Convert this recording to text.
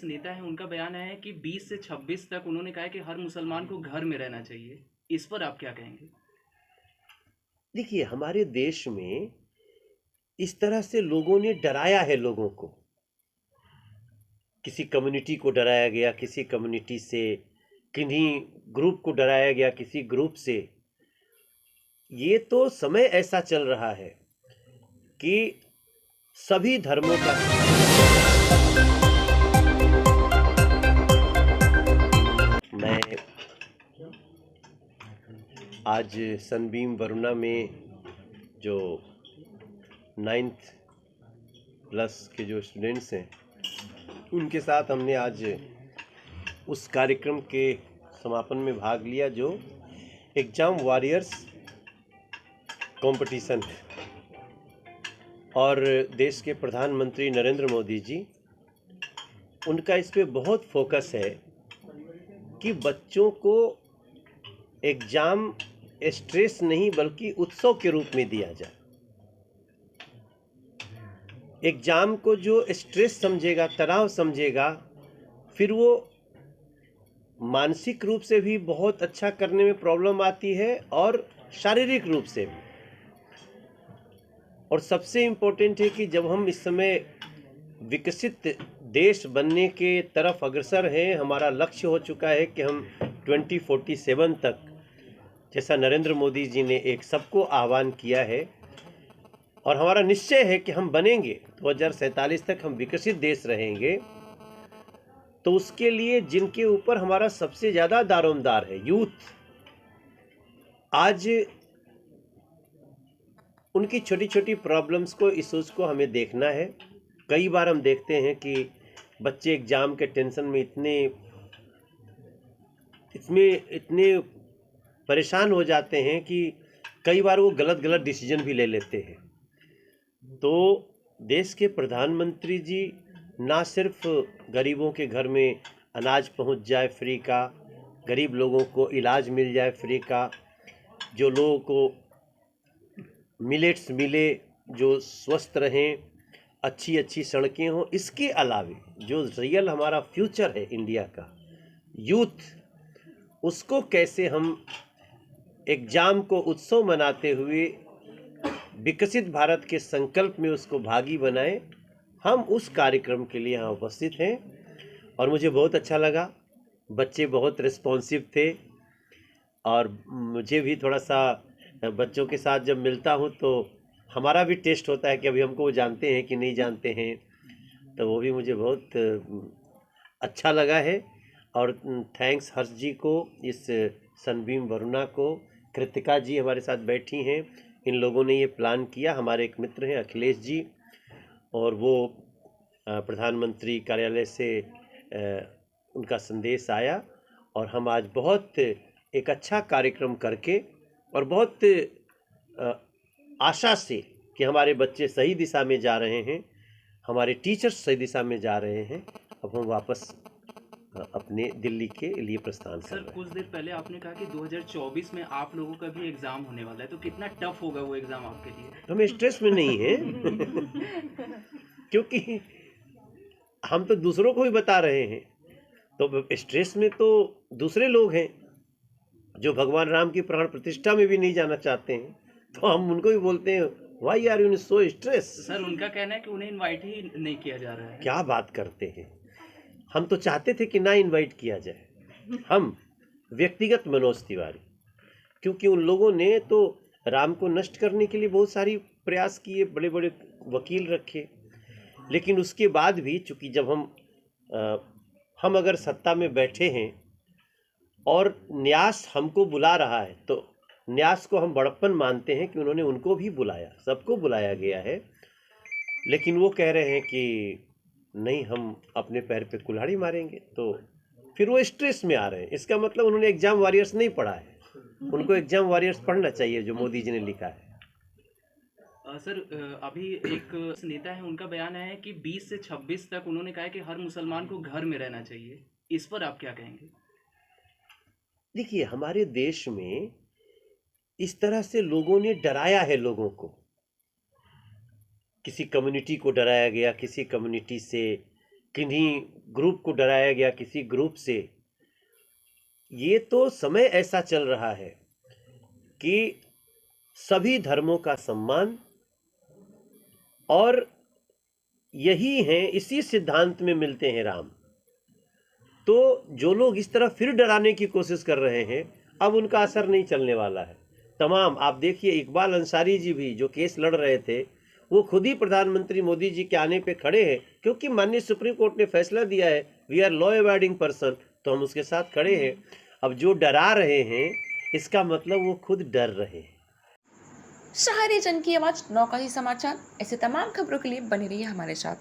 नेता है उनका बयान है कि 20 से 26 तक उन्होंने कहा है कि हर मुसलमान को घर में रहना चाहिए। इस पर आप क्या कहेंगे? देखिए, हमारे देश में इस तरह से लोगों ने डराया है लोगों को। किसी कम्युनिटी को डराया गया, किसी कम्युनिटी से, किन्हीं ग्रुप को डराया गया किसी ग्रुप से। ये तो समय ऐसा चल रहा है कि सभी धर्मों का मैं आज सनबीम वरुणा में जो 9th प्लस के जो स्टूडेंट्स हैं उनके साथ हमने आज उस कार्यक्रम के समापन में भाग लिया जो एग्जाम वॉरियर्स कंपटीशन है। और देश के प्रधानमंत्री नरेंद्र मोदी जी, उनका इस पे बहुत फोकस है कि बच्चों को एग्जाम स्ट्रेस नहीं बल्कि उत्सव के रूप में दिया जाए। एग्जाम को जो स्ट्रेस समझेगा, तनाव समझेगा, फिर वो मानसिक रूप से भी बहुत अच्छा करने में प्रॉब्लम आती है और शारीरिक रूप से भी। और सबसे इम्पोर्टेंट है कि जब हम इस समय विकसित देश बनने के तरफ अग्रसर हैं, हमारा लक्ष्य हो चुका है कि हम 2047 तक, जैसा नरेंद्र मोदी जी ने एक सबको आह्वान किया है, और हमारा निश्चय है कि हम बनेंगे 2047 तक हम विकसित देश रहेंगे, तो उसके लिए जिनके ऊपर हमारा सबसे ज़्यादा दारोमदार है, यूथ, आज उनकी छोटी छोटी प्रॉब्लम्स को, इश्यूज़ को हमें देखना है। कई बार हम देखते हैं कि बच्चे एग्ज़ाम के टेंशन में इतने परेशान हो जाते हैं कि कई बार वो गलत गलत डिसीजन भी ले लेते हैं। तो देश के प्रधानमंत्री जी ना सिर्फ गरीबों के घर में अनाज पहुंच जाए फ्री का, गरीब लोगों को इलाज मिल जाए फ्री का, जो लोगों को मिलेट्स मिले, जो स्वस्थ रहें, अच्छी अच्छी सड़कें हों, इसके अलावे जो रियल हमारा फ्यूचर है इंडिया का, यूथ, उसको कैसे हम एग्जाम को उत्सव मनाते हुए विकसित भारत के संकल्प में उसको भागी बनाएं, हम उस कार्यक्रम के लिए यहाँ उपस्थित हैं। और मुझे बहुत अच्छा लगा, बच्चे बहुत रिस्पॉन्सिव थे, और मुझे भी थोड़ा सा बच्चों के साथ जब मिलता हूँ तो हमारा भी टेस्ट होता है कि अभी हमको वो जानते हैं कि नहीं जानते हैं, तो वो भी मुझे बहुत अच्छा लगा है। और थैंक्स हर्ष जी को, इस सनबीम वरुणा को, कृतिका जी हमारे साथ बैठी हैं, इन लोगों ने ये प्लान किया। हमारे एक मित्र हैं अखिलेश जी, और वो प्रधानमंत्री कार्यालय से उनका संदेश आया, और हम आज बहुत एक अच्छा कार्यक्रम करके, और बहुत आशा से कि हमारे बच्चे सही दिशा में जा रहे हैं, हमारे टीचर्स सही दिशा में जा रहे हैं, अब हम वापस अपने दिल्ली के लिए प्रस्थान कर सर, रहे हैं। कुछ देर पहले आपने कहा कि 2024 में आप लोगों का भी एग्जाम होने वाला है, तो कितना टफ होगा वो एग्जाम आपके लिए? हम स्ट्रेस में नहीं हैं क्योंकि हम तो दूसरों को भी बता रहे हैं। तो स्ट्रेस में तो दूसरे लोग हैं जो भगवान राम की प्राण प्रतिष्ठा में भी नहीं जाना चाहते हैं, तो हम उनको भी बोलते हैं, why are you so stress. Sir, उनका कहना है कि उन्हें इनवाइट ही नहीं किया जा रहा है। क्या बात करते हैं, हम तो चाहते थे कि ना इनवाइट किया जाए, हम व्यक्तिगत मनोज तिवारी, क्योंकि उन लोगों ने तो राम को नष्ट करने के लिए बहुत सारी प्रयास किए, बड़े बड़े वकील रखे, लेकिन उसके बाद भी चूंकि जब हम अगर सत्ता में बैठे हैं और न्यास हमको बुला रहा है, तो न्यास को हम बड़प्पन मानते हैं कि उन्होंने उनको भी बुलाया, सबको बुलाया गया है। लेकिन वो कह रहे हैं कि नहीं, हम अपने पैर पे कुल्हाड़ी मारेंगे, तो फिर वो स्ट्रेस में आ रहे हैं। इसका मतलब उन्होंने एग्जाम वॉरियर्स नहीं पढ़ा है, उनको एग्जाम वॉरियर्स पढ़ना चाहिए जो मोदी जी ने लिखा है। सर, अभी एक नेता है उनका बयान है कि 20 से 26 तक उन्होंने कहा है कि हर मुसलमान को घर में रहना चाहिए। इस पर आप क्या कहेंगे? देखिए, हमारे देश में इस तरह से लोगों ने डराया है लोगों को। किसी कम्युनिटी को डराया गया, किसी कम्युनिटी से, किन्हीं ग्रुप को डराया गया किसी ग्रुप से। ये तो समय ऐसा चल रहा है कि सभी धर्मों का सम्मान, और यही हैं, इसी सिद्धांत में मिलते हैं राम। तो जो लोग इस तरह फिर डराने की कोशिश कर रहे हैं, अब उनका असर नहीं चलने वाला है। तमाम आप देखिए, इकबाल अंसारी जी भी जो केस लड़ रहे थे, वो खुद ही प्रधानमंत्री मोदी जी के आने पे खड़े हैं, क्योंकि माननीय सुप्रीम कोर्ट ने फैसला दिया है we are law abiding person, तो हम उसके साथ खड़े हैं। अब जो डरा रहे हैं, इसका मतलब वो खुद डर रहे हैं। शहरी जन की आवाज नौका ही समाचार, ऐसे तमाम खबरों के लिए बने रहिए हमारे साथ।